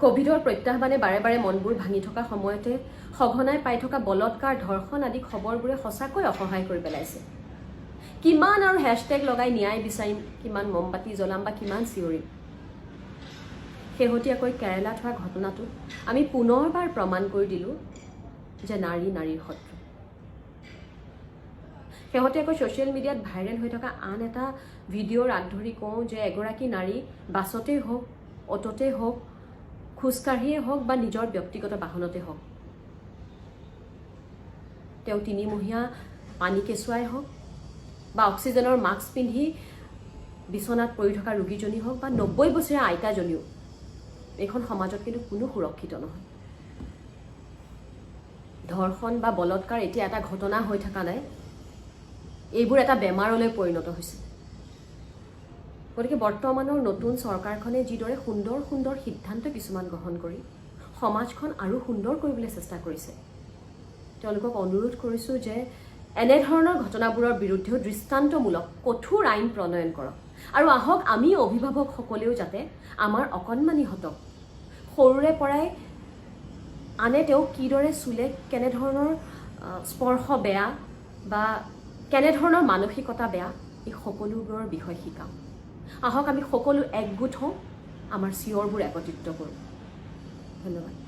কোভিডৰ প্ৰত্যাহ্বানে বাৰে বাৰে মনবোৰ ভাঙি থকা সময়তে সঘনাই পাই থকা বলৎকাৰ ধৰ্ষণ আদি খবৰবোৰে সঁচাকৈ অসহায় কৰি পেলাইছে কিমান আৰু হেশটেগ লগাই ন্যায় বিচাৰিম কিমান মমবাতি জ্বলাম বা কিমান চিঞৰিম শেহতীয়াকৈ কেৰালাত হোৱা ঘটনাটো আমি পুনৰবাৰ প্ৰমাণ কৰি দিলোঁ যে নাৰী নাৰীৰ শত্ৰু শেহতীয়াকৈ ছ'চিয়েল মিডিয়াত ভাইৰেল হৈ থকা আন এটা ভিডিঅ'ৰ আগ ধৰি কওঁ যে এগৰাকী নাৰী বাছতেই হওক অ'টতেই হওক খোজকাঢ়িয়ে হওক বা নিজৰ ব্যক্তিগত বাহনতে হওক তেওঁ 3 মহীয়া পানী কেঁচুৱাই হওক বা অক্সিজেনৰ মাস্ক পিন্ধি বিচনাত পৰি থকা ৰোগীজনী হওক বা 90 বছৰীয়া আইতাজনীও এইখন সমাজত কিন্তু কোনো সুৰক্ষিত নহয় ধৰ্ষণ বা বলৎকাৰ এতিয়া এটা ঘটনা হৈ থকা নাই এইবোৰ এটা বেমাৰলৈ পৰিণত হৈছে গতিকে বৰ্তমানৰ নতুন চৰকাৰখনে যিদৰে সুন্দৰ সুন্দৰ সিদ্ধান্ত কিছুমান গ্ৰহণ কৰি সমাজখন আৰু সুন্দৰ কৰিবলৈ চেষ্টা কৰিছে তেওঁলোকক অনুৰোধ কৰিছোঁ যে এনেধৰণৰ ঘটনাবোৰৰ বিৰুদ্ধেও দৃষ্টান্তমূলক কঠোৰ আইন প্ৰণয়ন কৰক আৰু আহক আমি অভিভাৱকসকলেও যাতে আমাৰ অকণমানিহঁতক সৰুৰে পৰাই আনে তেওঁক কিদৰে চুলে কেনেধৰণৰ স্পৰ্শ বেয়া বা কেনেধৰণৰ মানসিকতা বেয়া এই সকলোবোৰৰ বিষয়ে শিকাওঁ আহক আমি সকলো একগোট হওঁ আমাৰ চিঞৰবোৰ একত্ৰিত কৰোঁ ধন্যবাদ